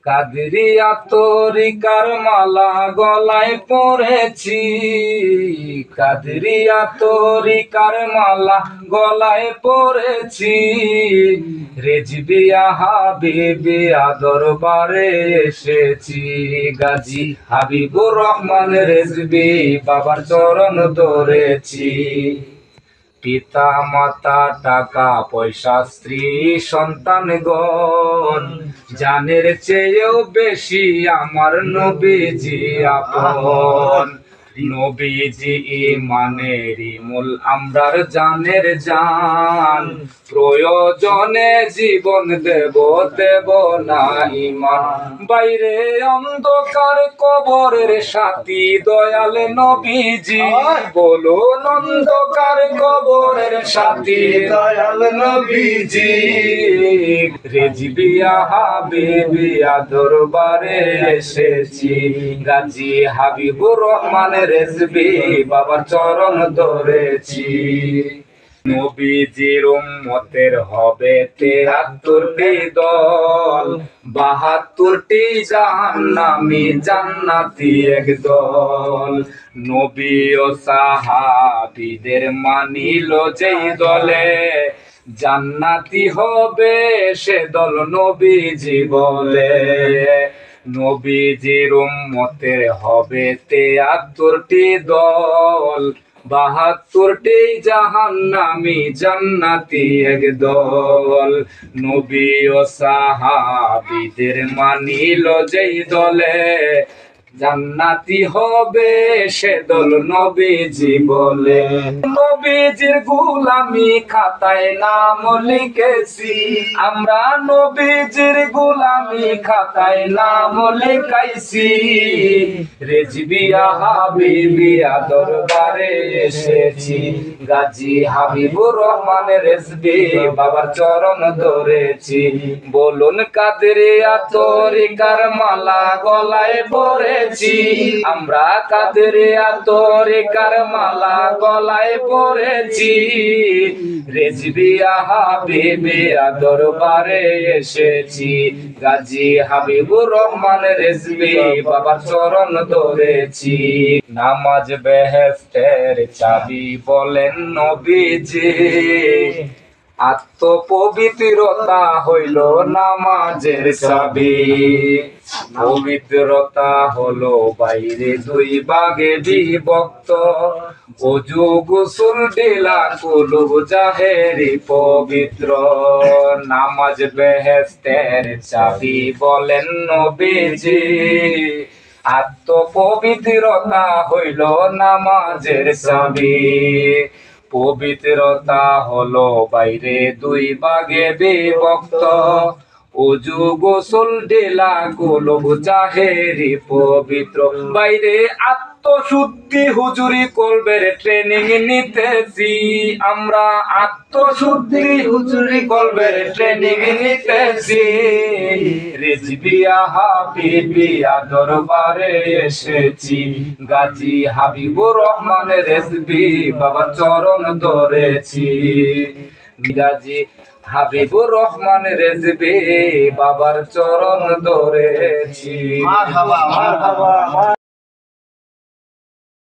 কাদরিয়া তরিকার মালা গলায় পরেছি, কাদরিয়া তরিকার মালা গলায় পরেছি। রেজবিয়া হাবিবিয়া দরবারে এসেছি, গাজী হাবিবুর রহমান রেজবি বাবার চরণ ধরেছি। পিতা মাতা টাকা পয়সা স্ত্রী সন্তানগণ, জানের চেয়েও বেশি আমার নবীজি আপন। নবীজি ইমানেরই মূল আমরার জানের জান, প্রয়োজনে জীবন দেব দেব না ইমান। বাইরে অন্ধকার কবরের সাথী দয়াল নবীজি, বলুন অন্ধকার কবরের সাথী দয়াল নবীজি। রেজবিয়া হাবিবিয়া দরবারে এসেছি, গাজী হাবিবুর রহমান রেজবি বাবার চরণ ধরেছি। নবীজির উম্মতের হবে ৭৩টি দল, ৭২টি জাহান্নামী জান্নাতি একদল। নবী ও সাহাবীদের মানিল যেই দলে, জান্নাতি হবে সে দল নবীজি বলে। নবীজির উম্মতের হবে ৭৩টি দল, ৭২টি জাহান্নামী জান্নাতি একদল। নবী ও সাহাবীদের মানিল যেই দলে, জান্নাতি হবে সে দল নবীজি বলে। নবীজির গোলামি খাতায় নাম লিখেছি, আমরা নবীজির গোলামি খাতায় নাম লিখাইছি। রেজবিয়া হাবিবিয়া দরবারে এসেছি, গাজী হাবিবুর রহমান রেজবি বাবার চরণ ধরেছি। বলুন কাদরিয়া তরিকার মালা গলায় পরেছি, আমরা কাদরিয়া তরিকার মালা গলায় পরেছি। রেজবিয়া হাবিবিয়া দরবারে এসেছি, গাজী হাবিবুর রহমান রেজবি বাবার চরণ ধরেছি। নামাজ বেহেশতের চাবি বলেন নবীজি, আত্মপবিত্রতা হইল নামাজের চাবি। পবিত্রতা হলো বাইরে দুই ভাগে বিভক্ত, ওযু গোসল ডিলা কুলুব জাহেরি পবিত্র। নামাজ বেহেশতের চাবি বলেন নবীজি, আত্মপবিত্রতা হইল নামাজের চাবি। পবিত্রতা হলো বাইরে দুই ভাগে বিভক্ত, ওযু গোসল ডিলা কুলুব জাহেরি পবিত্র। বাইরে আত্মশুদ্ধি হুজুরি কলবের ট্রেনিং নিতেছি, আমরা আত্মশুদ্ধি হুজুরি কলবের ট্রেনিং নিতেছি। রেজবিয়া হাবিবিয়া দরবারে এসেছি, গাজী হাবিবুর রহমান রেজবি বাবার চরণ ধরেছি। গাজী হাবিবুর রহমান রেজবি বাবার চরণ ধরেছি।